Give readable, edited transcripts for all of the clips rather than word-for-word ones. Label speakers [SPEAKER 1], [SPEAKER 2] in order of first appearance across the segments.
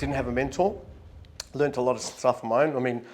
[SPEAKER 1] didn't have a mentor. Learned a lot of stuff on my own. I mean,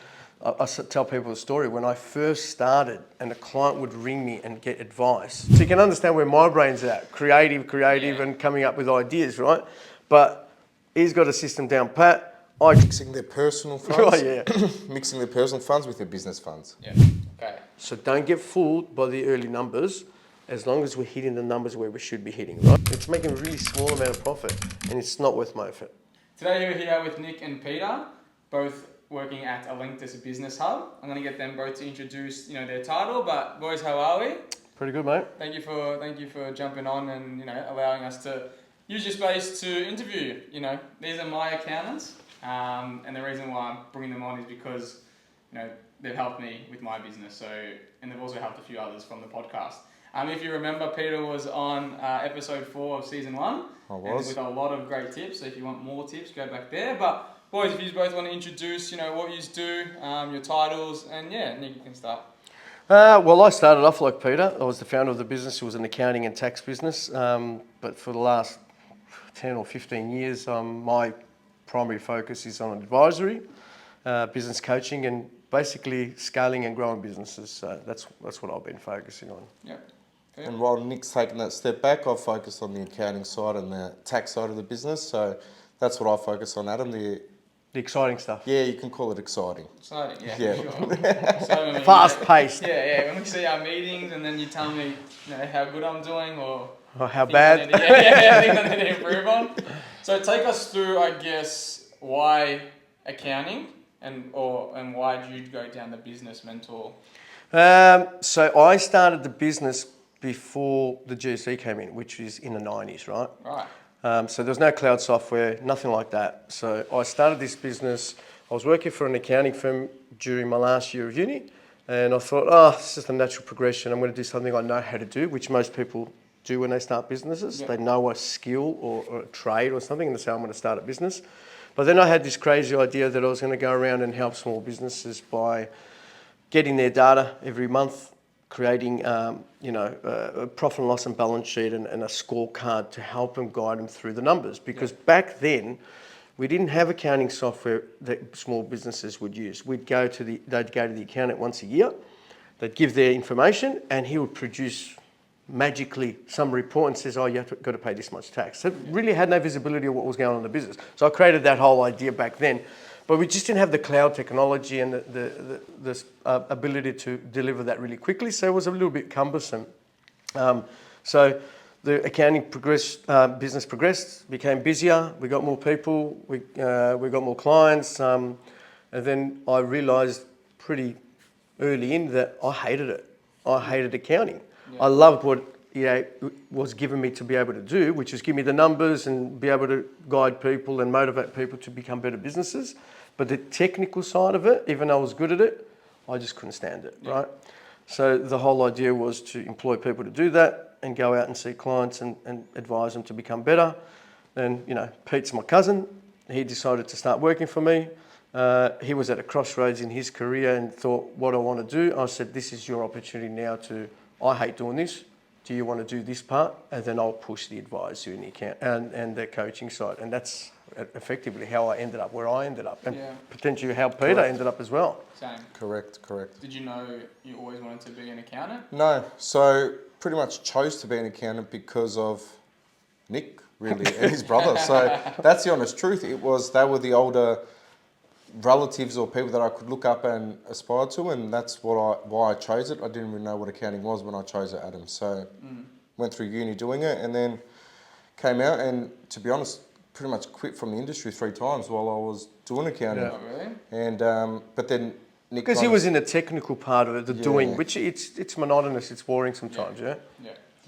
[SPEAKER 1] I tell people the story. When I first started and a client would ring me and get advice. So you can understand where my brain's at. Creative and coming up with ideas, right? But he's got a system down pat.
[SPEAKER 2] Mixing their personal funds.
[SPEAKER 1] Oh, yeah.
[SPEAKER 2] Mixing their personal funds with their business funds.
[SPEAKER 3] Yeah. Okay.
[SPEAKER 1] So don't get fooled by the early numbers, as long as we're hitting the numbers where we should be hitting, right? It's making a really small amount of profit, and it's not worth my effort.
[SPEAKER 3] Today we're here with Nick and Peter, both working at Elenktis Business Hub. I'm going to get them both to introduce, their title. But boys, how are we?
[SPEAKER 1] Pretty good, mate.
[SPEAKER 3] Thank you for jumping on and allowing us to use your space to interview. These are my accountants, and the reason why I'm bringing them on is because they've helped me with my business. So, and they've also helped a few others from the podcast. If you remember, Peter was on episode 4 of season 1.
[SPEAKER 2] I was.
[SPEAKER 3] And with a lot of great tips. So if you want more tips, go back there. But boys, if you both want to introduce, what you do, your titles, and Nick, you can start.
[SPEAKER 1] Well, I started off like Peter. I was the founder of the business. It was an accounting and tax business. But for the last 10 or 15 years, my primary focus is on advisory, business coaching, and basically scaling and growing businesses. So that's what I've been focusing on.
[SPEAKER 3] Yeah. Okay.
[SPEAKER 2] And while Nick's taken that step back, I've focused on the accounting side and the tax side of the business. So that's what I focus on, Adam. The
[SPEAKER 1] exciting stuff.
[SPEAKER 2] Yeah, you can call it exciting.
[SPEAKER 3] Exciting, yeah.
[SPEAKER 2] Yeah.
[SPEAKER 3] For sure. So,
[SPEAKER 1] fast paced.
[SPEAKER 3] Yeah. When we see our meetings and then you tell me, how good I'm doing or
[SPEAKER 1] how bad.
[SPEAKER 3] Things I need to improve on. So take us through, I guess, why accounting and why did you go down the business mentor?
[SPEAKER 1] So I started the business before the GSE came in, which is in the 90s, right?
[SPEAKER 3] Right.
[SPEAKER 1] So there was no cloud software, nothing like that. So I started this business. I was working for an accounting firm during my last year of uni, and I thought, it's just a natural progression. I'm going to do something I know how to do, which most people do when they start businesses.
[SPEAKER 3] Yeah.
[SPEAKER 1] They know a skill or a trade or something, and they say, I'm going to start a business. But then I had this crazy idea that I was going to go around and help small businesses by getting their data every month, creating a profit and loss and balance sheet and a scorecard to help them, guide them through the numbers. Because back then, we didn't have accounting software that small businesses would use. They'd go to the accountant once a year, they'd give their information, and he would produce magically some report and says, you've got to pay this much tax. So it really had no visibility of what was going on in the business. So I created that whole idea back then. But we just didn't have the cloud technology and the ability to deliver that really quickly. So it was a little bit cumbersome. So the accounting business progressed, became busier. We got more people. We got more clients. And then I realised pretty early in that I hated it. I hated accounting. Yeah. I loved what was given me to be able to do, which is give me the numbers and be able to guide people and motivate people to become better businesses. But the technical side of it, even though I was good at it, I just couldn't stand it, right? So the whole idea was to employ people to do that and go out and see clients and advise them to become better. And, Pete's my cousin. He decided to start working for me. He was at a crossroads in his career and thought, what do I want to do? I said, this is your opportunity now I hate doing this. Do you want to do this part? And then I'll push the advisory and the account and the coaching side. And that's effectively how I ended up where I ended up, and potentially how Peter ended up as well.
[SPEAKER 3] Same.
[SPEAKER 2] Correct.
[SPEAKER 3] Did you know you always wanted to be an accountant?
[SPEAKER 2] No. So pretty much chose to be an accountant because of Nick, really, and his brother. So that's the honest truth. They were the older relatives or people that I could look up and aspire to, and that's why I chose it. I didn't even know what accounting was when I chose it, Adam. So went through uni doing it, and then came out, and to be honest, pretty much quit from the industry 3 times while I was doing accounting.
[SPEAKER 3] Oh, really?
[SPEAKER 2] And but then Nick,
[SPEAKER 1] because he was in the technical part of it, the doing, which it's monotonous, it's boring sometimes, yeah.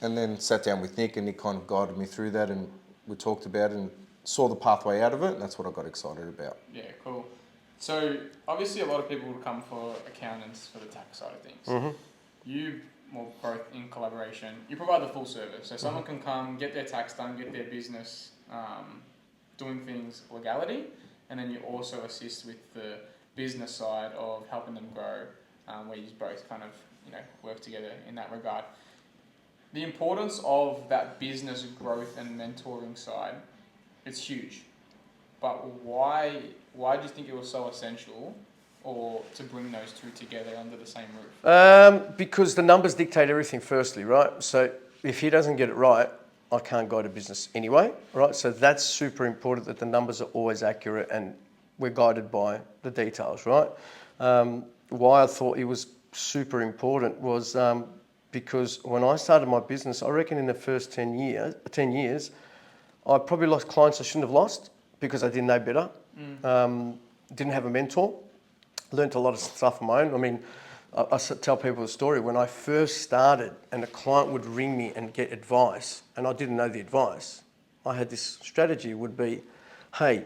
[SPEAKER 2] And then sat down with Nick, and Nick kind of guided me through that, and we talked about it and saw the pathway out of it, and that's what I got excited about.
[SPEAKER 3] Yeah, cool. So obviously a lot of people would come for accountants for the tax side of things.
[SPEAKER 1] Mm-hmm.
[SPEAKER 3] You, both in collaboration, you provide the full service. So someone can come, get their tax done, get their business doing things legality, and then you also assist with the business side of helping them grow, where you both kind of work together in that regard. The importance of that business growth and mentoring side, it's huge. but why do you think it was so essential, or to bring those two together under the same roof?
[SPEAKER 1] Because the numbers dictate everything. Firstly, right? So if he doesn't get it right, I can't guide a business anyway, right? So that's super important that the numbers are always accurate and we're guided by the details, right? Why I thought it was super important was because when I started my business, I reckon in the first 10 years, I probably lost clients I shouldn't have lost because I didn't know better. Didn't have a mentor. Learned a lot of stuff on my own. I mean, I tell people the story. When I first started and a client would ring me and get advice and I didn't know the advice, I had this strategy would be, hey,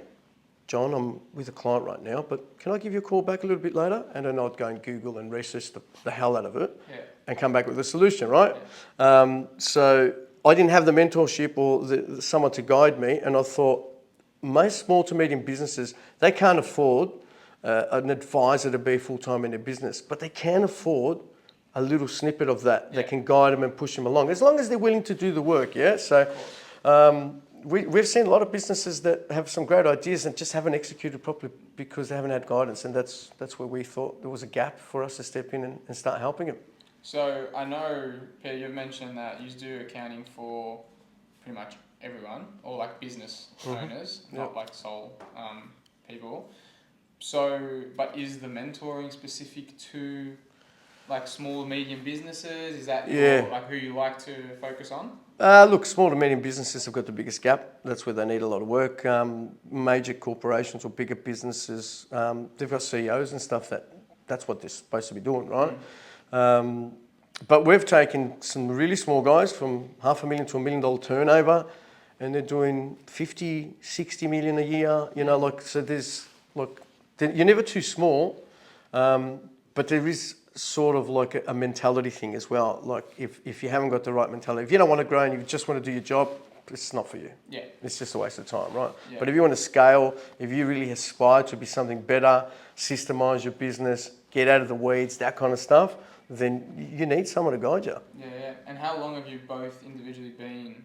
[SPEAKER 1] John, I'm with a client right now, but can I give you a call back a little bit later? And then I'd go and Google and research the hell out of it and come back with a solution, right? Yeah. So I didn't have the mentorship or someone to guide me, and I thought most small to medium businesses, they can't afford an advisor to be full-time in their business, but they can afford a little snippet of that that can guide them and push them along, as long as they're willing to do the work, yeah? So we've seen a lot of businesses that have some great ideas and just haven't executed properly because they haven't had guidance, and that's where we thought there was a gap for us to step in and start helping them.
[SPEAKER 3] So I know, Peter, you've mentioned that you do accounting for pretty much everyone, or like business owners, not like sole people. So, but is the mentoring specific to like small, medium businesses? Is that like who you like to focus on?
[SPEAKER 1] Look, small to medium businesses have got the biggest gap. That's where they need a lot of work. Major corporations or bigger businesses, they've got CEOs and stuff that's what they're supposed to be doing, right? But we've taken some really small guys from $500,000 to $1 million turnover, and they're doing 50, 60 million a year. You know, like, so there's, look, you're never too small, but there is sort of like a mentality thing as well. Like if you haven't got the right mentality, if you don't want to grow and you just want to do your job, it's not for you. Yeah. It's just a waste of time, right? Yeah. But if you want to scale, if you really aspire to be something better, systemize your business, get out of the weeds, that kind of stuff, then you need someone to guide you.
[SPEAKER 3] Yeah. And how long have you both individually been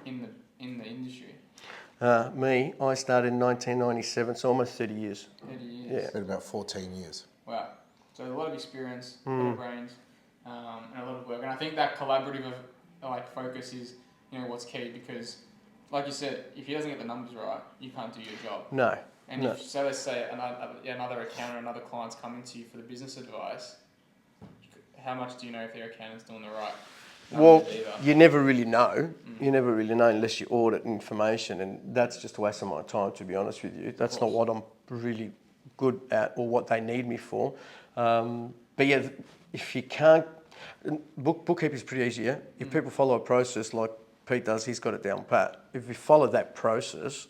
[SPEAKER 3] in the industry?
[SPEAKER 1] Me, I started in 1997, so almost 30 years.
[SPEAKER 3] 30 years.
[SPEAKER 1] Yeah.
[SPEAKER 2] It's been about 14 years.
[SPEAKER 3] Wow. So a lot of experience, a lot of brains, and a lot of work. And I think that collaborative focus is, what's key, because like you said, if he doesn't get the numbers right, you can't do your job.
[SPEAKER 1] No.
[SPEAKER 3] And if, so let's say another accountant, another client's coming to you for the business advice, how much do you know if their accountant's doing the right?
[SPEAKER 1] Well, you never really know. You never really know unless you audit information, and that's just a waste of my time, to be honest with you. That's not what I'm really good at or what they need me for. But yeah, if you can't, bookkeeping is pretty easy, yeah? If people follow a process like Pete does, he's got it down pat. If you follow that process,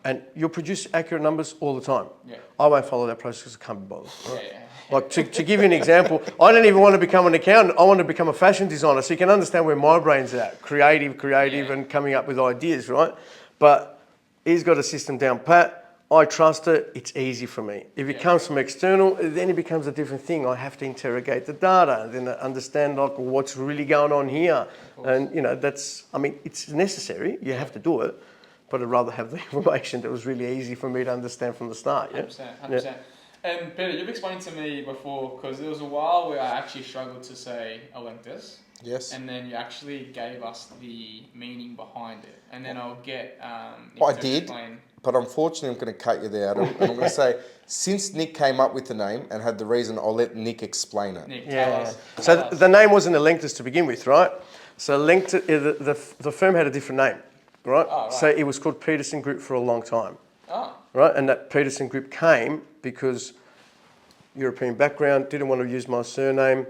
[SPEAKER 1] and you'll produce accurate numbers all the time. Yeah. I won't follow that process because I can't be bothered. Right? Yeah. Like to give you an example, I don't even want to become an accountant. I want to become a fashion designer. So you can understand where my brain's at, creative, and coming up with ideas, right? But he's got a system down pat. I trust it. It's easy for me. If it comes from external, then it becomes a different thing. I have to interrogate the data, then understand like what's really going on here. And it's necessary. You have to do it. But I'd rather have the information that was really easy for me to understand from the start. Yeah?
[SPEAKER 3] 100%. Yeah. And Peter, you've explained to me before, because there was a while where I actually struggled to say Elenktis. Yes. And then you actually gave us the meaning behind it. And then I'll get...
[SPEAKER 2] I did, but unfortunately I'm going to cut you there, Adam. And I'm going to say, since Nick came up with the name and had the reason, I'll let Nick explain it.
[SPEAKER 3] Nick, tell us.
[SPEAKER 1] So the name wasn't Elenktis to begin with, right? So the firm had a different name. Right? Oh, right? So it was called Peterson Group for a long time. Oh. Right? And that Peterson Group came because European background, didn't want to use my surname.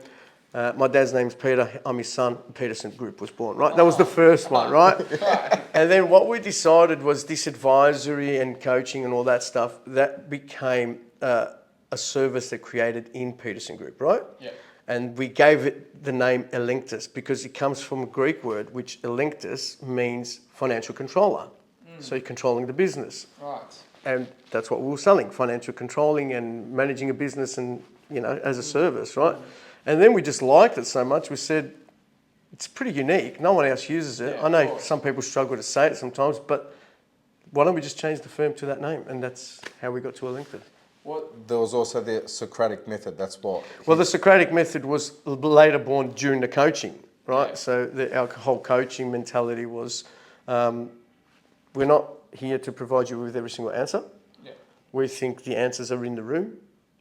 [SPEAKER 1] My dad's name's Peter, I'm his son, Peterson Group was born, right? That was the first one, right? And then what we decided was this advisory and coaching and all that stuff, that became a service that created in Peterson Group, right? Yeah. And we gave it the name Elenktis because it comes from a Greek word, which Elenktis means financial controller. So you're controlling the business. Right. And that's what we were selling, financial controlling and managing a business and, as a service, right? And then we just liked it so much, we said, it's pretty unique. No one else uses it. I know some people struggle to say it sometimes, but why don't we just change the firm to that name? And that's how we got to Elenktis.
[SPEAKER 2] There was also the Socratic method. That's what.
[SPEAKER 1] Well, the Socratic method was later born during the coaching, right?
[SPEAKER 3] Yeah.
[SPEAKER 1] So our whole coaching mentality was, we're not here to provide you with every single answer.
[SPEAKER 3] Yeah.
[SPEAKER 1] We think the answers are in the room.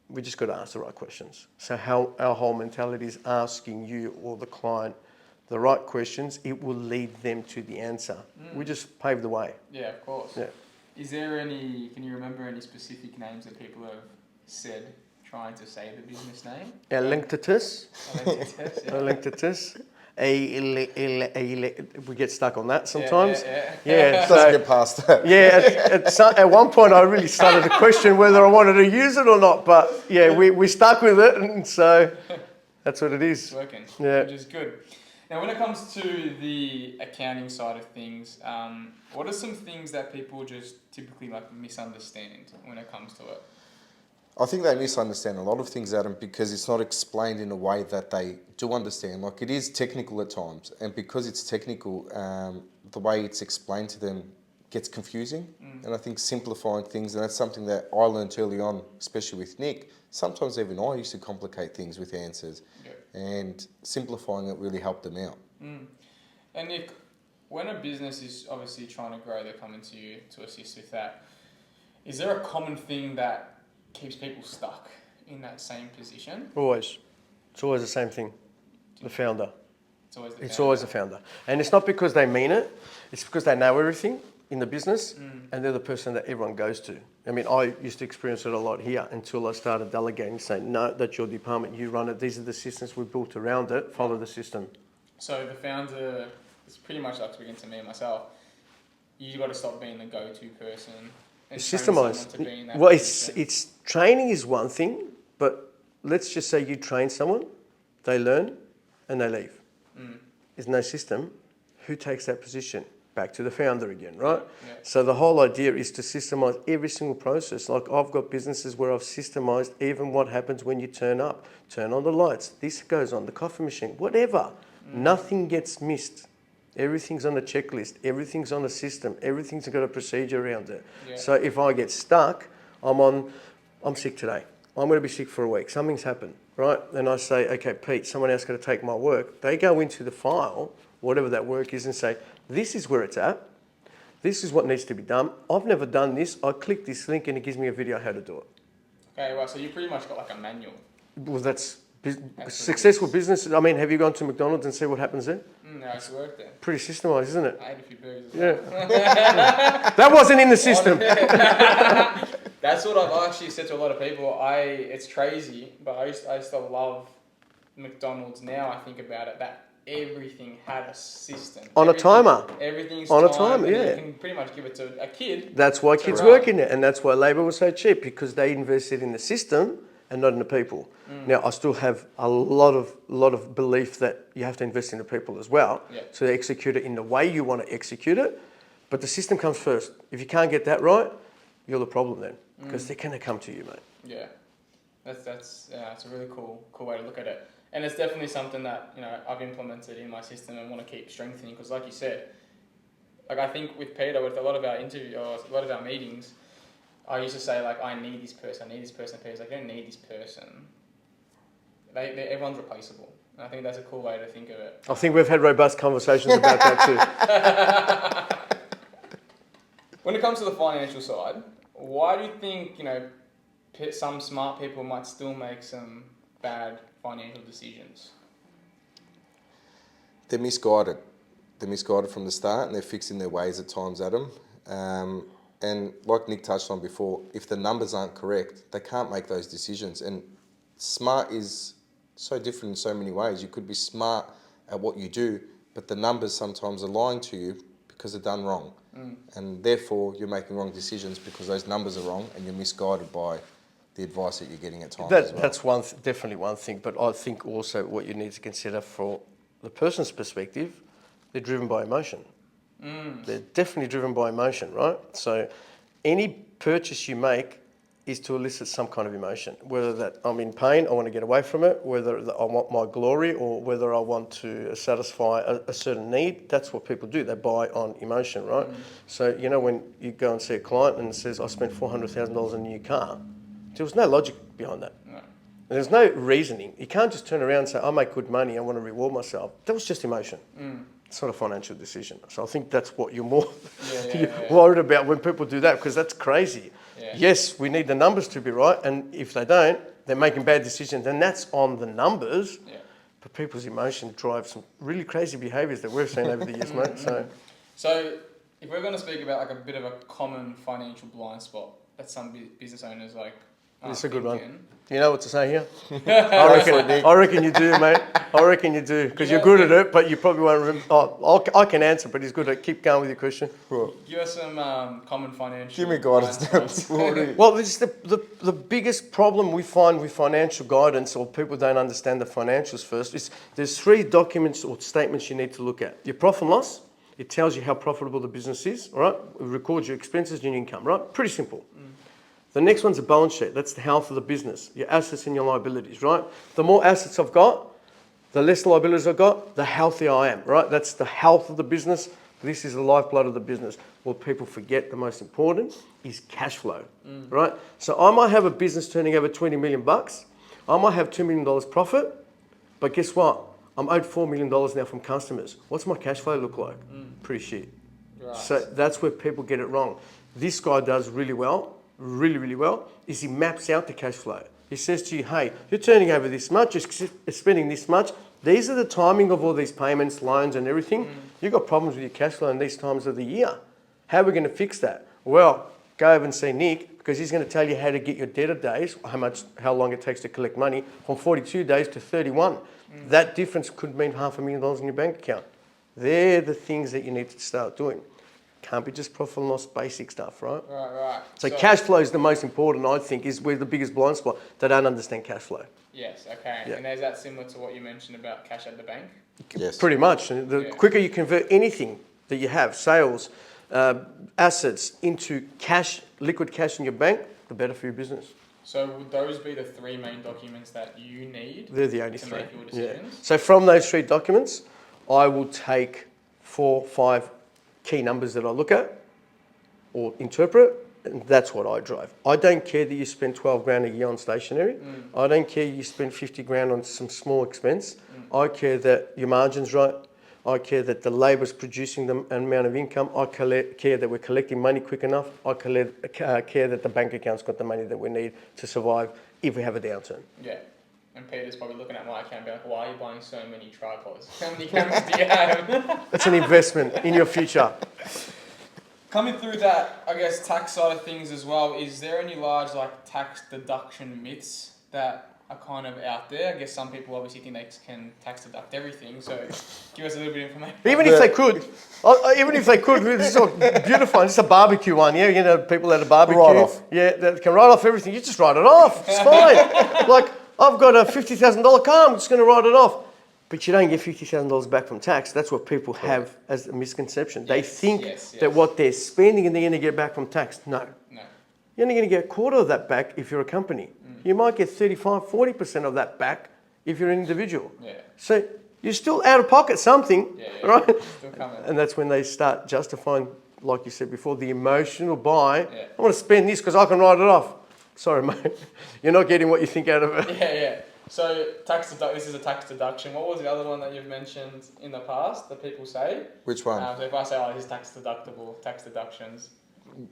[SPEAKER 1] We just got to ask the right questions. So how our whole mentality is asking you or the client the right questions, it will lead them to the answer. We just pave the way.
[SPEAKER 3] Yeah, of course.
[SPEAKER 1] Yeah.
[SPEAKER 3] Is there can you remember any specific names that people have said trying to say the business name?
[SPEAKER 1] Elenktis.
[SPEAKER 3] Elenktis, yeah.
[SPEAKER 1] Elenktis. We get stuck on that sometimes.
[SPEAKER 3] Yeah.
[SPEAKER 1] So,
[SPEAKER 2] Let's get past that.
[SPEAKER 1] yeah, at one point I really started to question whether I wanted to use it or not, but yeah, we stuck with it, and so that's what it is.
[SPEAKER 3] It's working,
[SPEAKER 1] Yeah.
[SPEAKER 3] which is good. Now, when it comes to the accounting side of things, what are some things that people just typically misunderstand when it comes to it?
[SPEAKER 2] I think they misunderstand a lot of things, Adam, because it's not explained in a way that they do understand. Like, it is technical at times, and because it's technical, the way it's explained to them gets confusing. And I think simplifying things, and that's something that I learned early on, especially with Nick. Sometimes even I used to complicate things with answers, and simplifying it really helped them out.
[SPEAKER 3] And Nick, when a business is obviously trying to grow, they're coming to you to assist with that. Is there a common thing that keeps people stuck in that same position?
[SPEAKER 1] Always. It's always the same thing. The founder.
[SPEAKER 3] It's
[SPEAKER 1] always the founder. And it's not because they mean it, it's because they know everything in the business and they're the person that everyone goes to. I mean, I used to experience it a lot here until I started delegating, saying, no, that's your department, you run it, these are the systems we built around it, follow the system.
[SPEAKER 3] So the founder, it's pretty much like speaking to me and myself, you got to stop being the go-to person.
[SPEAKER 1] Systemized. Well, it's training is one thing, but let's just say you train someone, they learn, and they leave. There's no system. Who takes that position? Back to the founder again, right?
[SPEAKER 3] Yeah.
[SPEAKER 1] So the whole idea is to systemize every single process. Like, I've got businesses where I've systemized even what happens when you turn up. Turn on the lights. This goes on, the coffee machine, whatever. Nothing gets missed. Everything's on a checklist. Everything's on a system. Everything's got a procedure around it.
[SPEAKER 3] Yeah.
[SPEAKER 1] So if I get stuck, I'm sick today. I'm going to be sick for a week. Something's happened, right? Then I say, okay, Pete, someone else got to take my work. They go into the file, whatever that work is, and say, this is where it's at. This is what needs to be done. I've never done this. I click this link and it gives me a video how to do it.
[SPEAKER 3] Okay, well, so you pretty much got like a manual.
[SPEAKER 1] Well, that's successful businesses. I mean, have you gone to McDonald's and see what happens there?
[SPEAKER 3] No, I used to work there.
[SPEAKER 1] Pretty systemized, isn't it?
[SPEAKER 3] I ate a few burgers as well.
[SPEAKER 1] Yeah. That wasn't in the system.
[SPEAKER 3] That's what I've actually said to a lot of people. It's crazy, but I used to love McDonald's. Now I think about it, that everything had a system.
[SPEAKER 1] On a timer.
[SPEAKER 3] Everything's
[SPEAKER 1] on a
[SPEAKER 3] timed,
[SPEAKER 1] timer, yeah.
[SPEAKER 3] You can pretty much give it to a kid.
[SPEAKER 1] That's why kids work in it, and that's why labour was so cheap, because they invested in the system and not in the people. Now, I still have a lot of belief that you have to invest in the people as well, to execute it in the way you want to execute it. But the system comes first. If you can't get that right, you're the problem then, because they're going to come to you, mate.
[SPEAKER 3] Yeah, that's a really cool way to look at it, and it's definitely something that I've implemented in my system and want to keep strengthening. Because, like you said, like I think with Peter, with a lot of our a lot of our meetings, I used to say, like, I need this person. Peter's like, you don't need this person. Everyone's replaceable. And I think that's a cool way to think of it.
[SPEAKER 1] I think we've had robust conversations about that too.
[SPEAKER 3] When it comes to the financial side, why do you think, some smart people might still make some bad financial decisions?
[SPEAKER 2] They're misguided. They're misguided from the start, and they're fixing their ways at times, Adam. And like Nick touched on before, if the numbers aren't correct, they can't make those decisions. And smart is so different in so many ways. You could be smart at what you do, but the numbers sometimes are lying to you because they're done wrong. And therefore, you're making wrong decisions because those numbers are wrong and you're misguided by the advice that you're getting at times as well.
[SPEAKER 1] That's definitely one thing, but I think also what you need to consider for the person's perspective, they're driven by emotion. They're definitely driven by emotion, right? So any purchase you make is to elicit some kind of emotion, whether that I'm in pain, I want to get away from it, whether that I want my glory, or whether I want to satisfy a certain need. That's what people do. They buy on emotion, right? So, you know, when you go and see a client and says, I spent $400,000 on a new car, there was no logic behind that.
[SPEAKER 3] No.
[SPEAKER 1] There's no reasoning. You can't just turn around and say, I make good money, I want to reward myself. That was just emotion. It's not a financial decision. So I think that's what you're more worried about when people do that, because that's crazy.
[SPEAKER 3] Yeah.
[SPEAKER 1] Yes, we need the numbers to be right, and if they don't, they're making bad decisions, and that's on the numbers.
[SPEAKER 3] Yeah.
[SPEAKER 1] But people's emotion drives some really crazy behaviours that we've seen over the years, mate.
[SPEAKER 3] So if we're going to speak about like a bit of a common financial blind spot that some business owners like
[SPEAKER 1] it's a good one.
[SPEAKER 3] thinking.
[SPEAKER 1] You know what to say here? I reckon you do, mate. I reckon you do, because you're good at it, but you probably won't remember. Oh, I can answer, but he's good at keep going with your question.
[SPEAKER 3] Give us some common financial.
[SPEAKER 2] Give me guidance
[SPEAKER 3] blind
[SPEAKER 2] now.
[SPEAKER 3] spots.
[SPEAKER 1] Well, this is the biggest problem we find with financial guidance, or people don't understand the financials first, is there's 3 documents or statements you need to look at. Your profit and loss, it tells you how profitable the business is, all right? It records your expenses and your income, right? Pretty simple. The next one's a balance sheet. That's the health of the business, your assets and your liabilities, right? The more assets I've got, the less liabilities I've got, the healthier I am, right? That's the health of the business. This is the lifeblood of the business. What people forget, the most important, is cash flow, right? So I might have a business turning over 20 million bucks. I might have $2 million profit, but guess what? I'm owed $4 million now from customers. What's my cash flow look like? Pretty shit.
[SPEAKER 3] Right.
[SPEAKER 1] So that's where people get it wrong. This guy does really well, really well, is he maps out the cash flow. He says to you, hey, you're turning over this much, you're spending this much. These are the timing of all these payments, loans and everything. You've got problems with your cash flow in these times of the year. How are we going to fix that? Well, go over and see Nick, because he's going to tell you how to get your debtor days, how long it takes to collect money, from 42 days to 31. That difference could mean $500,000 in your bank account. They're the things that you need to start doing. Can't be just profit and loss, basic stuff, right?
[SPEAKER 3] Right.
[SPEAKER 1] So cash flow is the most important, I think, is where the biggest blind spot. They don't understand cash flow.
[SPEAKER 3] Yes, okay.
[SPEAKER 1] Yeah.
[SPEAKER 3] And is that similar to what you mentioned about cash at the bank?
[SPEAKER 2] Yes.
[SPEAKER 1] Pretty much. The quicker you convert anything that you have, sales, assets, into cash, liquid cash in your bank, the better for your business.
[SPEAKER 3] So would those be the 3 main documents that you need
[SPEAKER 1] They're the only
[SPEAKER 3] to
[SPEAKER 1] 3.
[SPEAKER 3] make your decisions?
[SPEAKER 1] So from those 3 documents, I will take 4, 5 key numbers that I look at or interpret, and that's what I drive. I don't care that you spend 12 grand a year on stationery. I don't care you spend 50 grand on some small expense. I care that your margin's right. I care that the labour's producing the amount of income. I care that we're collecting money quick enough. I care that the bank account's got the money that we need to survive if we have a downturn.
[SPEAKER 3] Yeah. And Peter's probably looking at my account and be like, why are you buying so many tripods? How many cameras do you have?
[SPEAKER 1] That's an investment in your future.
[SPEAKER 3] Coming through that, I guess, tax side of things as well, is there any large like tax deduction myths that are kind of out there? I guess some people obviously think they can tax deduct everything, so give us a little bit of information.
[SPEAKER 1] Even if they could, this is all beautiful. This is a barbecue one, yeah. You know, people at a barbecue,
[SPEAKER 2] Write off.
[SPEAKER 1] yeah, they can write off everything. You just write it off. It's fine. Like, I've got a $50,000 car. I'm just going to write it off. But you don't get $50,000 back from tax. That's what people have as a misconception. They think that what they're spending and they're going to get back from tax. No. You're only going to get a quarter of that back if you're a company. You might get 35, 40% of that back if you're an individual.
[SPEAKER 3] Yeah.
[SPEAKER 1] So you're still out of pocket something, right?
[SPEAKER 3] Still coming.
[SPEAKER 1] And that's when they start justifying, like you said before, the emotional buy. I want to spend this because I can write it off. Sorry, mate. You're not getting what you think out of it.
[SPEAKER 3] Yeah. So this is a tax deduction. What was the other one that you've mentioned in the past that people say?
[SPEAKER 2] Which one?
[SPEAKER 3] So if I say, this is tax deductible, tax deductions.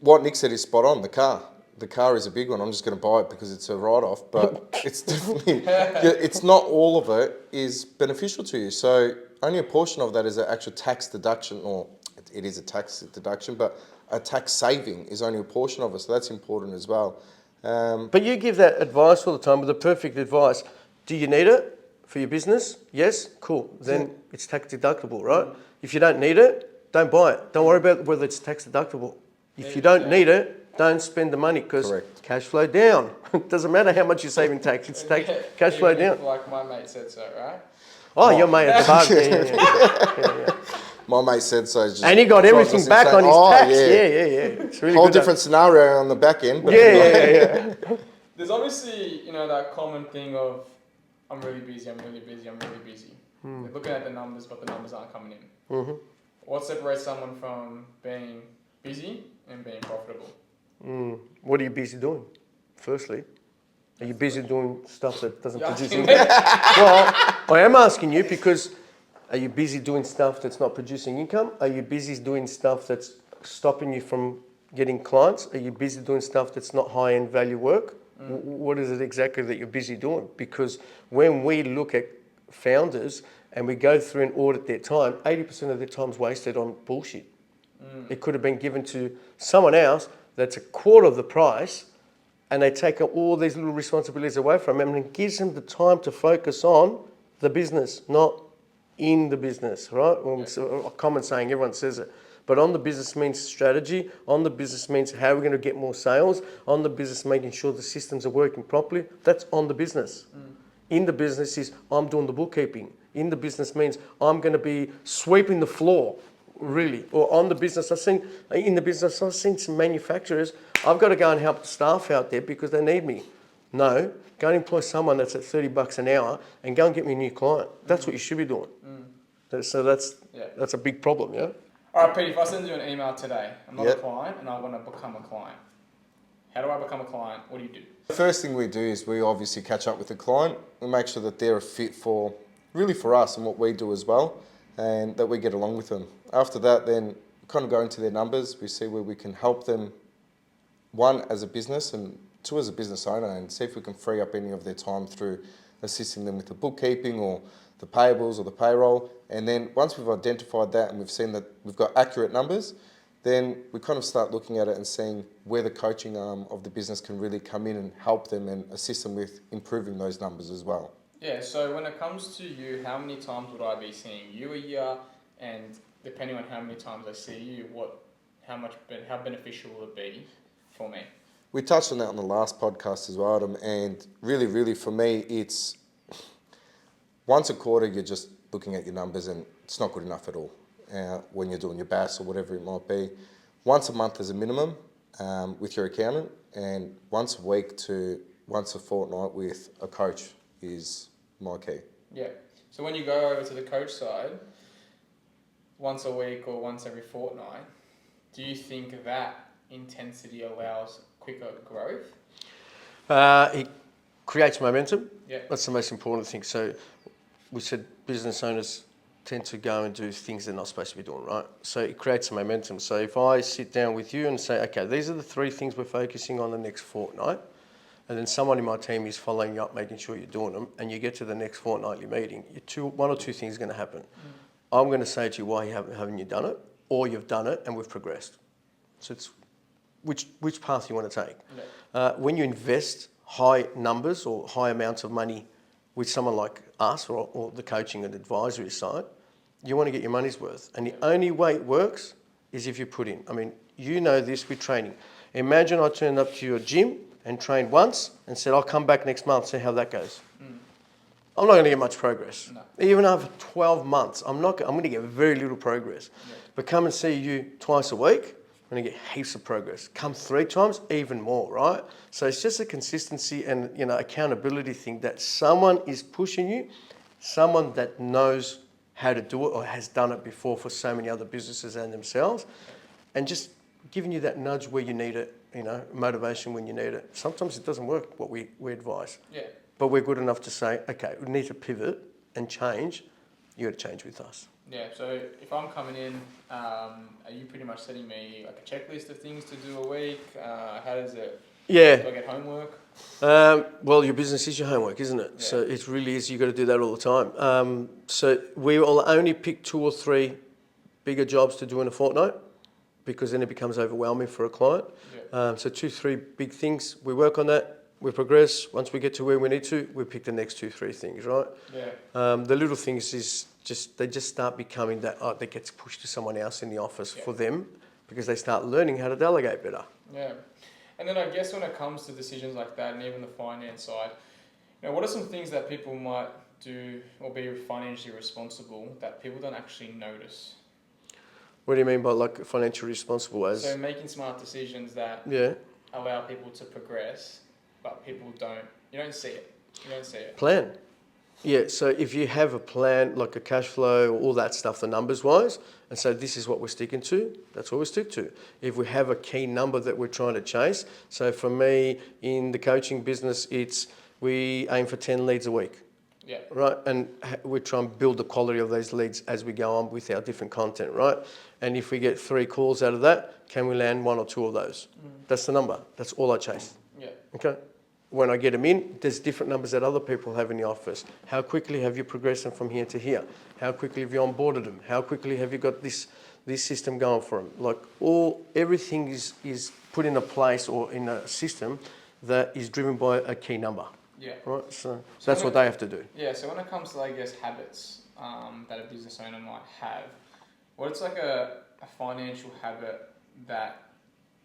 [SPEAKER 2] What Nick said is spot on. The car is a big one. I'm just going to buy it because it's a write-off, but it's definitely, it's not all of it is beneficial to you. So only a portion of that is an actual tax deduction, or it is a tax deduction, but a tax saving is only a portion of it. So that's important as well.
[SPEAKER 1] But you give that advice all the time, with the perfect advice. Do you need it for your business? Yes? Cool. Then it's tax deductible, right? If you don't need it, don't buy it. Don't worry about whether it's tax deductible. If you don't need it, don't spend the money, because cash flow down. It doesn't matter how much you save in tax, it's cash flow down.
[SPEAKER 3] Like my mate said so, right?
[SPEAKER 1] Oh, your mate at the bar. Yeah.
[SPEAKER 2] My mate said so. Just
[SPEAKER 1] And he got
[SPEAKER 2] drives
[SPEAKER 1] everything
[SPEAKER 2] us
[SPEAKER 1] back
[SPEAKER 2] insane.
[SPEAKER 1] on his tax.
[SPEAKER 2] Yeah.
[SPEAKER 1] Yeah. It's really
[SPEAKER 2] Whole
[SPEAKER 1] good.
[SPEAKER 2] different scenario on the back end. But
[SPEAKER 1] Yeah.
[SPEAKER 3] There's obviously, that common thing of, I'm really busy. They're looking at the numbers, but the numbers aren't coming in.
[SPEAKER 1] Mm-hmm.
[SPEAKER 3] What separates someone from being busy and being profitable?
[SPEAKER 1] What are you busy doing, firstly? Are you busy doing stuff that doesn't produce
[SPEAKER 3] asking
[SPEAKER 1] income? Well, I am asking you because are you busy doing stuff that's not producing income? Are you busy doing stuff that's stopping you from getting clients? Are you busy doing stuff that's not high-end value work? What is it exactly that you're busy doing? Because when we look at founders and we go through and audit their time, 80% of their time's wasted on bullshit. It could have been given to someone else that's a quarter of the price, and they take all these little responsibilities away from them, and it gives them the time to focus on the business, not in the business, right? Well, it's a common saying, everyone says it. But on the business means strategy, on the business means how we're going to get more sales, on the business making sure the systems are working properly. That's on the business. In the business is I'm doing the bookkeeping. In the business means I'm going to be sweeping the floor, really. Or on the business, I've seen some manufacturers, I've got to go and help the staff out there because they need me. No, go and employ someone that's at $30 an hour and go and get me a new client. That's what you should be doing. So that's a big problem, yeah?
[SPEAKER 3] All right, Pete, if I send you an email today, I'm not a
[SPEAKER 2] Yep.
[SPEAKER 3] client and I want to become a client. How do I become a client? What do you do?
[SPEAKER 2] The first thing we do is we obviously catch up with the client. We make sure that they're a fit for us and what we do as well, and that we get along with them. After that, then we kind of go into their numbers. We see where we can help them, one, as a business, and two, as a business owner, and see if we can free up any of their time through assisting them with the bookkeeping or the payables or the payroll. And then once we've identified that and we've seen that we've got accurate numbers, then we kind of start looking at it and seeing where the coaching arm of the business can really come in and help them and assist them with improving those numbers as well.
[SPEAKER 3] Yeah, so when it comes to you, how many times would I be seeing you a year? And depending on how many times I see you, how beneficial will it be for me?
[SPEAKER 2] We touched on that on the last podcast as well, Adam, and really for me, it's once a quarter you're just looking at your numbers and it's not good enough at all when you're doing your BAS or whatever it might be. Once a month is a minimum with your accountant, and once a week to once a fortnight with a coach is my key.
[SPEAKER 3] Yeah. So when you go over to the coach side, once a week or once every fortnight, do you think that intensity allows quicker growth?
[SPEAKER 1] It creates momentum.
[SPEAKER 3] Yeah.
[SPEAKER 1] That's the most important thing. So we said business owners tend to go and do things they're not supposed to be doing, right? So it creates some momentum. So if I sit down with you and say, okay, these are the 3 things we're focusing on the next fortnight, and then someone in my team is following you up, making sure you're doing them, and you get to the next fortnightly meeting, 1 or 2 things are going to happen. I'm going to say to you, why haven't you done it? Or you've done it and we've progressed. So it's which path you want to take.
[SPEAKER 3] Yeah.
[SPEAKER 1] When you invest high numbers or high amounts of money with someone like us or the coaching and advisory side, you want to get your money's worth. And the only way it works is if you put in. I mean, you know this with training. Imagine I turned up to your gym and trained once and said, I'll come back next month, see how that goes. I'm not going to get much progress.
[SPEAKER 3] No.
[SPEAKER 1] Even after 12 months, I'm going to get very little progress.
[SPEAKER 3] Yeah.
[SPEAKER 1] But come and see you twice a week, I'm going to get heaps of progress. Come 3 times, even more, right? So it's just a consistency and accountability thing that someone is pushing you, someone that knows how to do it or has done it before for so many other businesses and themselves, and just giving you that nudge where you need it, motivation when you need it. Sometimes it doesn't work, what we advise.
[SPEAKER 3] Yeah.
[SPEAKER 1] But we're good enough to say, okay, we need to pivot and change. You got to change with us.
[SPEAKER 3] Yeah, so if I'm coming in, are you pretty much setting me like a checklist of things to do a week? How does it?
[SPEAKER 1] Yeah.
[SPEAKER 3] Do I get homework?
[SPEAKER 1] Well, your business is your homework, isn't it?
[SPEAKER 3] Yeah.
[SPEAKER 1] So it really is. You got to do that all the time. So we will only pick 2 or 3 bigger jobs to do in a fortnight, because then it becomes overwhelming for a client.
[SPEAKER 3] Yeah.
[SPEAKER 1] So 2, 3 big things. We work on that. We progress. Once we get to where we need to, we pick the next 2, 3 things, right?
[SPEAKER 3] Yeah.
[SPEAKER 1] The little things is they just start becoming that gets pushed to someone else in the office for them, because they start learning how to delegate better.
[SPEAKER 3] Yeah. And then I guess when it comes to decisions like that, and even the finance side, what are some things that people might do or be financially responsible that people don't actually notice?
[SPEAKER 1] What do you mean by like financially responsible as?
[SPEAKER 3] So making smart decisions that
[SPEAKER 1] Yeah.
[SPEAKER 3] allow people to progress, but people don't. You don't see it. You don't see it.
[SPEAKER 1] Plan. Yeah, so if you have a plan, like a cash flow, all that stuff, the numbers wise, and so this is what we're sticking to, that's what we stick to. If we have a key number that we're trying to chase, so for me, in the coaching business, we aim for 10 leads a week.
[SPEAKER 3] Yeah.
[SPEAKER 1] Right, and we try and build the quality of those leads as we go on with our different content, right? And if we get 3 calls out of that, can we land 1 or 2 of those? That's the number. That's all I chase.
[SPEAKER 3] Yeah.
[SPEAKER 1] Okay. When I get them in, there's different numbers that other people have in the office. How quickly have you progressed them from here to here? How quickly have you onboarded them? How quickly have you got this system going for them? Like everything is put in a place or in a system that is driven by a key number.
[SPEAKER 3] Yeah.
[SPEAKER 1] Right. So that's what they have to do.
[SPEAKER 3] Yeah. So when it comes to, I guess, habits that a business owner might have, what's like a financial habit that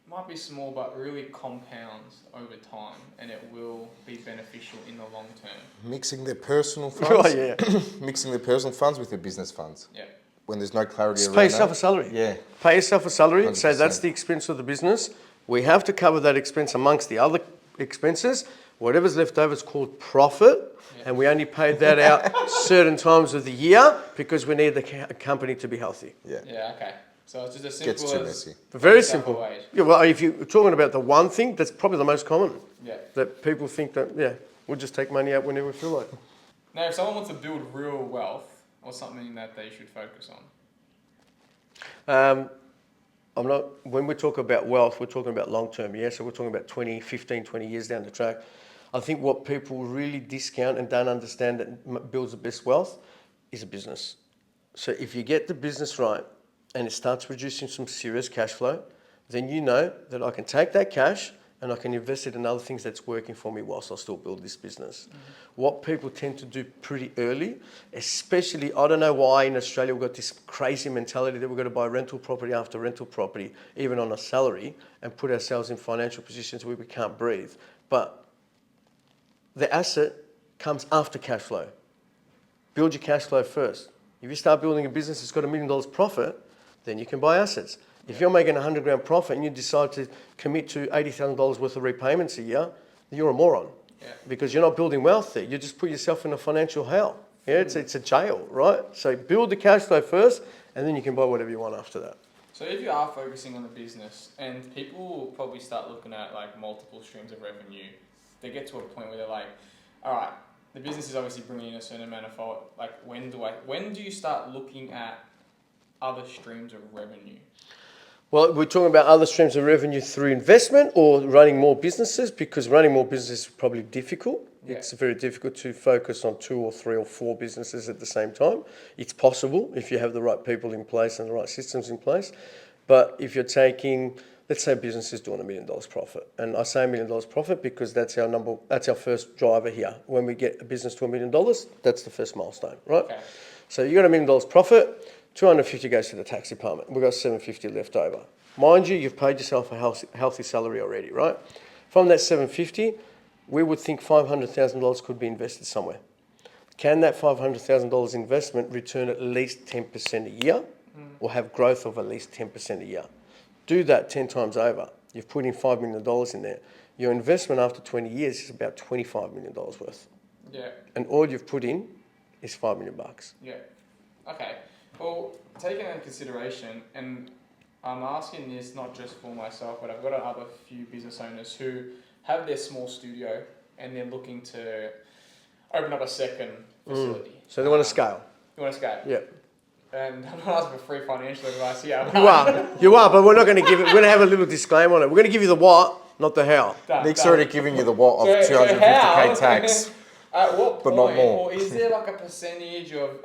[SPEAKER 3] might be small but really compounds over time, and it will be beneficial in the long term?
[SPEAKER 2] Mixing their personal funds.
[SPEAKER 1] Oh, yeah.
[SPEAKER 2] Mixing their personal funds with their business funds.
[SPEAKER 3] Yeah.
[SPEAKER 2] When there's no clarity
[SPEAKER 1] Just
[SPEAKER 2] around
[SPEAKER 1] pay yourself
[SPEAKER 2] that.
[SPEAKER 1] a salary.
[SPEAKER 2] Yeah.
[SPEAKER 1] Pay yourself a salary. So
[SPEAKER 2] 100%.
[SPEAKER 1] that's the expense of the business. We have to cover that expense amongst the other expenses. Whatever's left over is called profit. And we only pay that out certain times of the year because we need the company to be healthy.
[SPEAKER 2] Yeah.
[SPEAKER 3] Yeah. Okay. So it's just as
[SPEAKER 2] Gets
[SPEAKER 3] simple
[SPEAKER 2] too
[SPEAKER 3] as
[SPEAKER 2] messy.
[SPEAKER 1] Very
[SPEAKER 3] yourself
[SPEAKER 1] simple.
[SPEAKER 3] a wage.
[SPEAKER 1] Yeah, well, if you're talking about the one thing, that's probably the most common.
[SPEAKER 3] Yeah.
[SPEAKER 1] That people think that, yeah, we'll just take money out whenever we feel like.
[SPEAKER 3] Now, if someone wants to build real wealth, what's something that they should focus on?
[SPEAKER 1] When we talk about wealth, we're talking about long term, yeah? So we're talking about 15, 20 years down the track. I think what people really discount and don't understand that builds the best wealth is a business. So if you get the business right and it starts producing some serious cash flow, then you know that I can take that cash and I can invest it in other things that's working for me whilst I still build this business. What people tend to do pretty early, especially, I don't know why in Australia we've got this crazy mentality that we've got to buy rental property after rental property, even on a salary, and put ourselves in financial positions where we can't breathe. But the asset comes after cash flow. Build your cash flow first. If you start building a business that's got $1 million profit, then you can buy assets. If you're making $100 grand profit and you decide to commit to $80,000 worth of repayments a year, you're a moron.
[SPEAKER 3] Yeah.
[SPEAKER 1] Because you're not building wealth there. You just put yourself in a financial hell. Yeah, it's a jail, right? So build the cash flow first, and then you can buy whatever you want after that.
[SPEAKER 3] So if you are focusing on the business, and people will probably start looking at like multiple streams of revenue, they get to a point where they're like, all right, the business is obviously bringing in a certain amount of fault. Like when do you start looking at other streams of revenue?
[SPEAKER 1] Well, we're talking about other streams of revenue through investment or running more businesses, because running more businesses is probably difficult.
[SPEAKER 3] Yeah.
[SPEAKER 1] It's very difficult to focus on 2 or 3 or 4 businesses at the same time. It's possible if you have the right people in place and the right systems in place. But if you're taking, let's say a business is doing $1 million profit. And I say $1 million profit because that's our first driver here. When we get a business to $1 million, that's the first milestone, right?
[SPEAKER 3] Okay.
[SPEAKER 1] So you got $1 million profit, 250 goes to the tax department. We've got 750 left over. Mind you, you've paid yourself a healthy salary already, right? From that 750, we would think $500,000 could be invested somewhere. Can that $500,000 investment return at least 10% a year or have growth of at least 10% a year? Do that 10 times over. You've put in $5 million in there. Your investment after 20 years is about $25 million worth.
[SPEAKER 3] Yeah.
[SPEAKER 1] And all you've put in is $5 million.
[SPEAKER 3] Yeah. Okay. Well, taking that into consideration, and I'm asking this not just for myself, but I've got other few business owners who have their small studio and they're looking to open up a second facility.
[SPEAKER 1] So they want to scale.
[SPEAKER 3] You want to scale?
[SPEAKER 1] Yeah.
[SPEAKER 3] And I'm not asking for free financial advice here.
[SPEAKER 1] You are, but we're not going to give it. We're going to have a little disclaimer on it. We're going to give you the what, not the how.
[SPEAKER 2] Nick's already given you the what of 250k tax.
[SPEAKER 3] At what point,
[SPEAKER 2] But not more.
[SPEAKER 3] or is there like a percentage of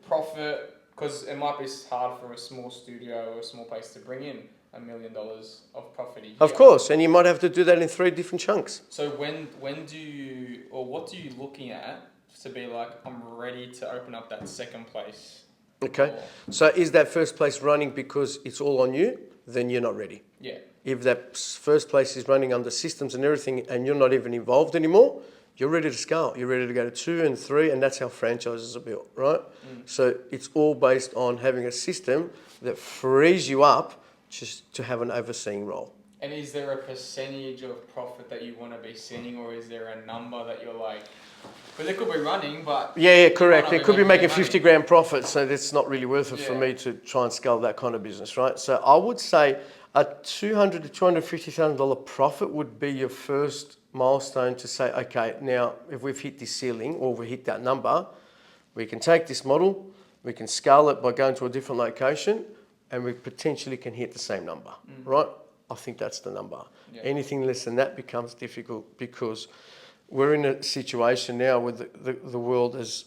[SPEAKER 3] profit? Because it might be hard for a small studio or a small place to bring in $1 million of profit a year.
[SPEAKER 1] Of course, and you might have to do that in 3 different chunks.
[SPEAKER 3] So when do you, or what are you looking at to be like, I'm ready to open up that second place?
[SPEAKER 1] Okay, so is that first place running because it's all on you? Then you're not ready.
[SPEAKER 3] Yeah.
[SPEAKER 1] If that first place is running under systems and everything and you're not even involved anymore, you're ready to scale. You're ready to go to 2 and 3, and that's how franchises are built, right? So it's all based on having a system that frees you up just to have an overseeing role.
[SPEAKER 3] And is there a percentage of profit that you want to be seeing, or is there a number that you're like, because it could be running, but...
[SPEAKER 1] Yeah, correct.
[SPEAKER 3] might
[SPEAKER 1] It
[SPEAKER 3] not
[SPEAKER 1] could be making
[SPEAKER 3] money.
[SPEAKER 1] 50 grand profit, so that's not really worth it for
[SPEAKER 3] Yeah.
[SPEAKER 1] me to try and scale that kind of business, right? So I would say a $200,000 to $250,000 profit would be your first milestone to say, okay, now if we've hit this ceiling or we hit that number, we can take this model, we can scale it by going to a different location, and we potentially can hit the same number, right? I think that's the number.
[SPEAKER 3] Yeah.
[SPEAKER 1] Anything less than that becomes difficult because we're in a situation now where the world is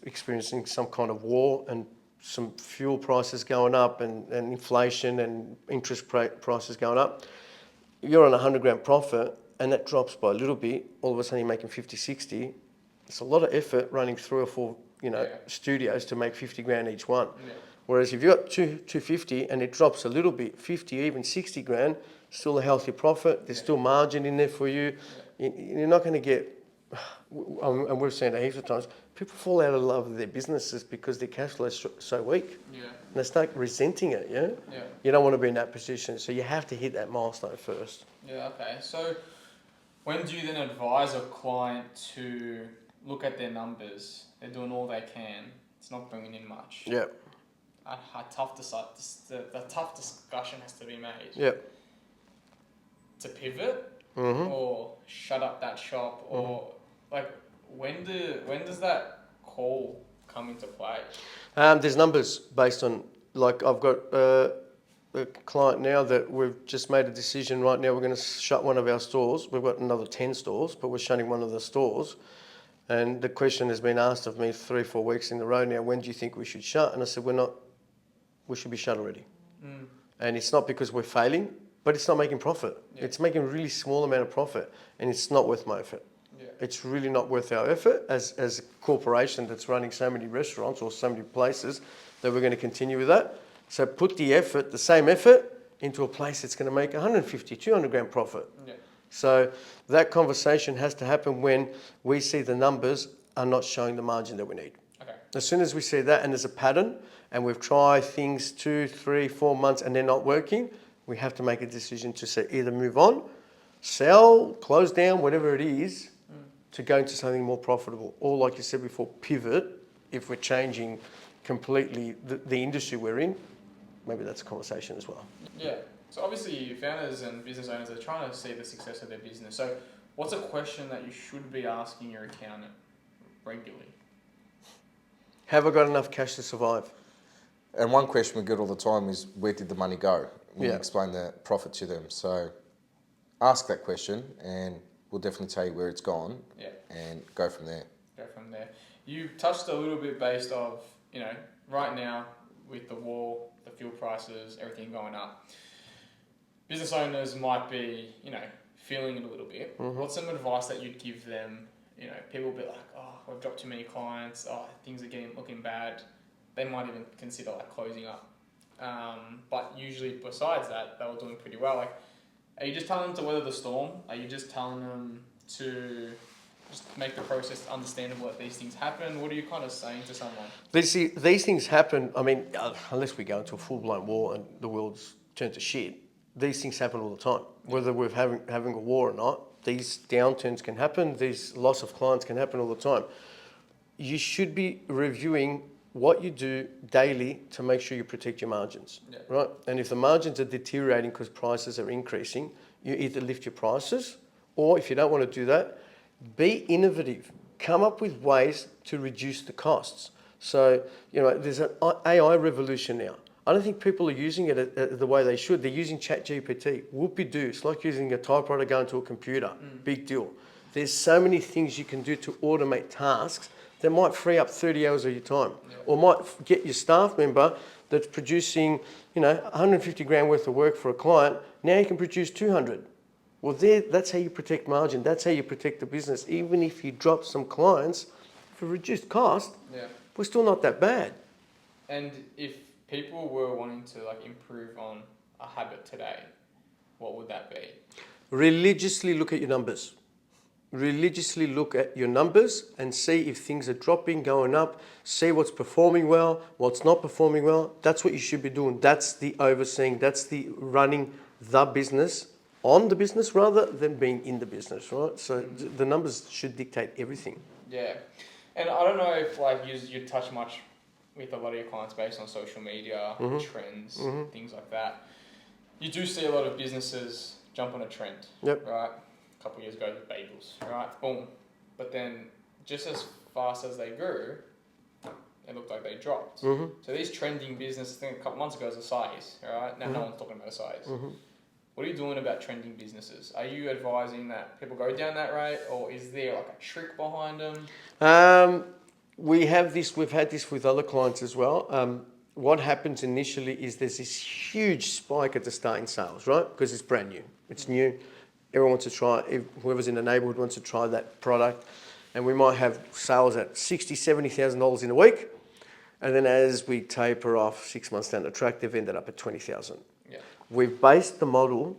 [SPEAKER 1] experiencing some kind of war and some fuel prices going up and inflation and interest prices going up. You're on 100 grand profit and that drops by a little bit. All of a sudden you're making 50, 60. It's a lot of effort running 3 or 4, studios to make 50 grand each one.
[SPEAKER 3] Yeah.
[SPEAKER 1] Whereas if you've got 250 and it drops a little bit, 50, even 60 grand, still a healthy profit. There's still margin in there for you. You're not going to get, and we've seen it heaps of times, people fall out of love with their businesses because their cash flow is so weak.
[SPEAKER 3] Yeah.
[SPEAKER 1] And they start resenting it,
[SPEAKER 3] Yeah.
[SPEAKER 1] You don't want to be in that position. So you have to hit that milestone first.
[SPEAKER 3] Yeah, okay. So when do you then advise a client to look at their numbers? They're doing all they can. It's not bringing in much.
[SPEAKER 1] Yeah.
[SPEAKER 3] A tough discussion has to be made.
[SPEAKER 1] Yeah.
[SPEAKER 3] To pivot
[SPEAKER 1] Mm-hmm.
[SPEAKER 3] or shut up that shop or like when does that call come into play?
[SPEAKER 1] There's numbers based on, like I've got a client now that we've just made a decision right now. We're going to shut one of our stores. We've got another 10 stores, but we're shutting one of the stores. And the question has been asked of me 3-4 weeks in a row now, when do you think we should shut? And I said, we should be shut already. And it's not because we're failing, but it's not making profit.
[SPEAKER 3] Yeah.
[SPEAKER 1] It's making a really small amount of profit and it's not worth my effort.
[SPEAKER 3] Yeah.
[SPEAKER 1] It's really not worth our effort as a corporation that's running so many restaurants or so many places that we're going to continue with that. So put the effort, the same effort, into a place that's going to make 150, 200 grand profit.
[SPEAKER 3] Yeah.
[SPEAKER 1] So that conversation has to happen when we see the numbers are not showing the margin that we need.
[SPEAKER 3] Okay.
[SPEAKER 1] As soon as we see that and there's a pattern and we've tried things 2, 3, 4 months and they're not working, we have to make a decision to say either move on, sell, close down, whatever it is, to go into something more profitable. Or like you said before, pivot if we're changing completely the industry we're in. Maybe that's a conversation as well.
[SPEAKER 3] Yeah. So obviously founders and business owners are trying to see the success of their business. So what's a question that you should be asking your accountant regularly?
[SPEAKER 1] Have I got enough cash to survive?
[SPEAKER 2] And one question we get all the time is, where did the money go? When you
[SPEAKER 1] Yeah.
[SPEAKER 2] explain the profit to them. So ask that question and we'll definitely tell you where it's gone.
[SPEAKER 3] Yeah.
[SPEAKER 2] And go from there.
[SPEAKER 3] Go from there. You touched a little bit based of, right now with the war, the fuel prices, everything going up. Business owners might be, feeling it a little bit. What's some advice that you'd give them? People will be like, oh, we've dropped too many clients. Oh, things are looking bad. They might even consider closing up. But usually besides that, they were doing pretty well. Are you just telling them to weather the storm? Are you just telling them to just make the process understandable that these things happen? What are you kind of saying to someone?
[SPEAKER 1] These things happen, unless we go into a full-blown war and the world's turned to shit, these things happen all the time. Whether we're having a war or not, these downturns can happen, these loss of clients can happen all the time. You should be reviewing what you do daily to make sure you protect your margins, right? And if the margins are deteriorating because prices are increasing, you either lift your prices, or if you don't want to do that, be innovative. Come up with ways to reduce the costs. So, there's an AI revolution now. I don't think people are using it the way they should. They're using ChatGPT. Whoopie-doo. It's like using a typewriter going to a computer. Big deal. There's so many things you can do to automate tasks that might free up 30 hours of your time, or might get your staff member that's producing, 150 grand worth of work for a client. Now you can produce 200. Well, that's how you protect margin. That's how you protect the business. Even if you drop some clients for reduced cost, we're still not that bad.
[SPEAKER 3] And if people were wanting to improve on a habit today, what would that be?
[SPEAKER 1] Religiously look at your numbers. religiously look at your numbers and see if things are dropping, going up, see what's performing well, what's not performing well. That's what you should be doing. That's the overseeing, that's the running the business, on the business rather than being in the business, right? So the numbers should dictate everything.
[SPEAKER 3] Yeah. And I don't know if like you touch much with a lot of your clients based on social media, trends, things like that. You do see a lot of businesses jump on a trend,
[SPEAKER 1] Yep.
[SPEAKER 3] right? A couple of years ago, the bagels, right? Boom. But then just as fast as they grew, it looked like they dropped. So these trending businesses, I think a couple months ago was Acai's, right? Now no one's talking about Acai's. What are you doing about trending businesses? Are you advising that people go down that rate, or is there like a trick behind them?
[SPEAKER 1] We've had this with other clients as well. What happens initially is there's this huge spike at the start in sales, right? Because it's brand new, it's new. Everyone wants to try, whoever's in the neighbourhood wants to try that product. And we might have sales at $60,000, $70,000 in a week. And then as we taper off 6 months down the track, they've ended up at 20,000.
[SPEAKER 3] Yeah.
[SPEAKER 1] We've based the model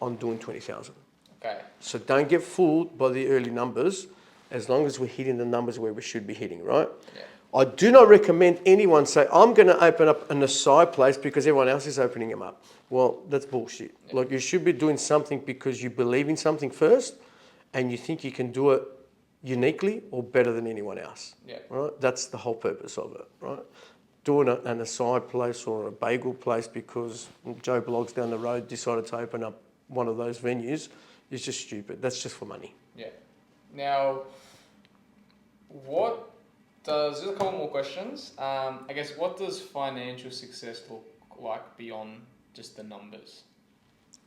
[SPEAKER 1] on doing 20,000.
[SPEAKER 3] Okay.
[SPEAKER 1] So don't get fooled by the early numbers, as long as we're hitting the numbers where we should be hitting, right?
[SPEAKER 3] Yeah.
[SPEAKER 1] I do not recommend anyone say, I'm going to open up an acai place because everyone else is opening them up. Well, that's bullshit.
[SPEAKER 3] Yeah.
[SPEAKER 1] Like, you should be doing something because you believe in something first and you think you can do it uniquely or better than anyone else.
[SPEAKER 3] Yeah.
[SPEAKER 1] Right? That's the whole purpose of it, right? Doing an acai place or a bagel place because Joe Bloggs down the road decided to open up one of those venues is just stupid. That's just for money.
[SPEAKER 3] Yeah. Now, there's a couple more questions. I guess, what does financial success look like beyond just the numbers?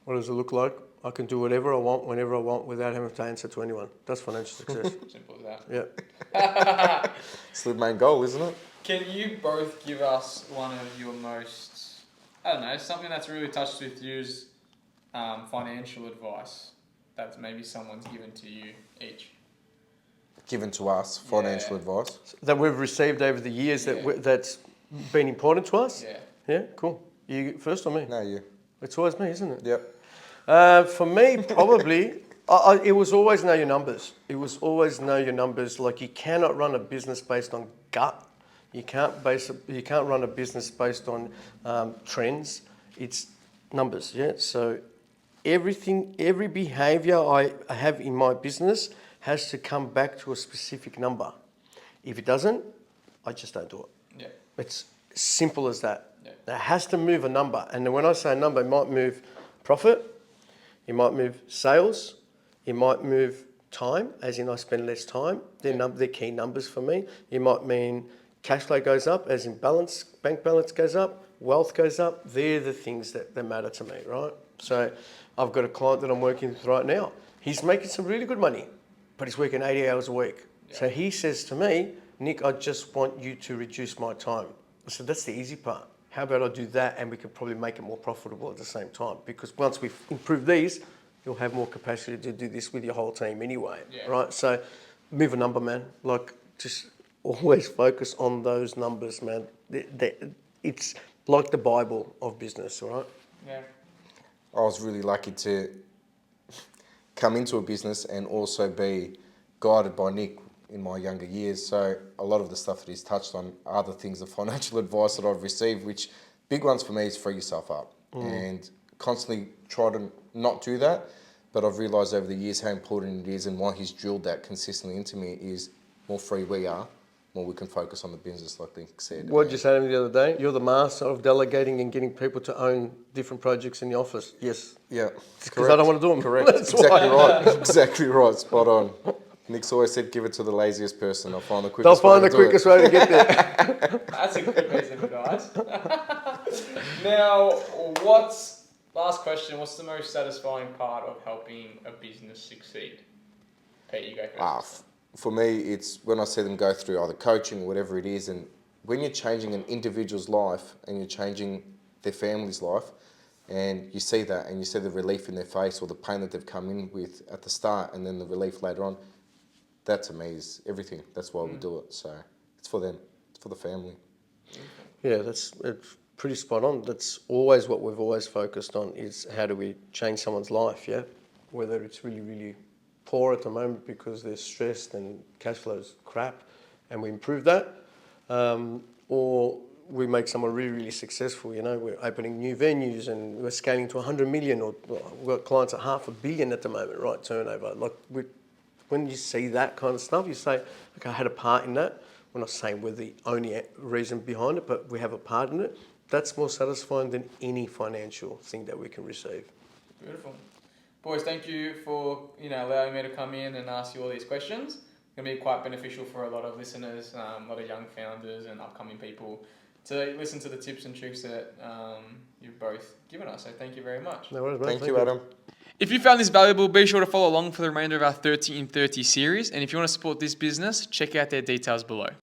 [SPEAKER 1] What does it look like? I can do whatever I want, whenever I want, without having to answer to anyone. That's financial success.
[SPEAKER 3] Simple as that.
[SPEAKER 1] Yeah.
[SPEAKER 2] It's the main goal, isn't it?
[SPEAKER 3] Can you both give us one of your most, I don't know, something that's really touched with you's financial advice that maybe someone's given to you each?
[SPEAKER 2] Given to us, financial advice.
[SPEAKER 1] That we've received over the years that's been important to us?
[SPEAKER 3] Yeah.
[SPEAKER 1] Yeah, cool. You first or me?
[SPEAKER 2] No, you.
[SPEAKER 1] It's always me, isn't it?
[SPEAKER 2] Yep.
[SPEAKER 1] For me, probably, it was always know your numbers. It was always know your numbers. Like, you cannot run a business based on gut. You can't run a business based on trends. It's numbers, yeah? So every behavior I have in my business has to come back to a specific number. If it doesn't, I just don't do it.
[SPEAKER 3] Yeah.
[SPEAKER 1] It's simple as that.
[SPEAKER 3] Yeah.
[SPEAKER 1] It has to move a number. And then when I say a number, it might move profit, it might move sales, it might move time, as in I spend less time. They're key numbers for me. It might mean cash flow goes up, as in bank balance goes up, wealth goes up. They're the things that matter to me, right? So I've got a client that I'm working with right now. He's making some really good money, but he's working 80 hours a week. Yeah. So he says to me, Nick, I just want you to reduce my time. I said, that's the easy part. How about I do that and we can probably make it more profitable at the same time? Because once we've improved these, you'll have more capacity to do this with your whole team anyway, right? So move a number, man. Like, just always focus on those numbers, man. It's like the Bible of business, all right?
[SPEAKER 3] Yeah.
[SPEAKER 2] I was really lucky to come into a business and also be guided by Nick in my younger years. So a lot of the stuff that he's touched on are the things, the financial advice that I've received, which big ones for me is free yourself up and constantly try to not do that. But I've realised over the years how important it is, and why he's drilled that consistently into me is more free we are, more we can focus on the business, like Nick said.
[SPEAKER 1] What did you say to me the other day? You're the master of delegating and getting people to own different projects in the office. Yes.
[SPEAKER 2] Yeah.
[SPEAKER 1] Because I don't want to do them.
[SPEAKER 2] Correct. Exactly right. Exactly right. Spot on. Nick's always said, give it to the laziest person. They'll find the quickest way
[SPEAKER 1] to get there.
[SPEAKER 3] That's a good piece of advice. Now, last question, what's the most satisfying part of helping a business succeed? Pete, you go first.
[SPEAKER 2] For me, it's when I see them go through either coaching or whatever it is, and when you're changing an individual's life and you're changing their family's life, and you see that and you see the relief in their face or the pain that they've come in with at the start and then the relief later on, that to me is everything. That's why we do it. So it's for them. It's for the family.
[SPEAKER 1] Yeah, it's pretty spot on. That's always what we've always focused on, is how do we change someone's life, yeah? Whether it's really, really poor at the moment because they're stressed and cash flow's crap, and we improve that, or we make someone really, really successful. You know, we're opening new venues and we're scaling to 100 million, or we've got clients at $500 million at the moment, right, turnover. Like, when you see that kind of stuff, you say, okay, I had a part in that. We're not saying we're the only reason behind it, but we have a part in it. That's more satisfying than any financial thing that we can receive.
[SPEAKER 3] Beautiful. Boys, thank you for allowing me to come in and ask you all these questions. It's going to be quite beneficial for a lot of listeners, a lot of young founders and upcoming people to listen to the tips and tricks that you've both given us. So thank you very much.
[SPEAKER 1] No worries, mate.
[SPEAKER 2] Thank you, Adam.
[SPEAKER 3] If you found this valuable, be sure to follow along for the remainder of our 30 in 30 series. And if you want to support this business, check out their details below.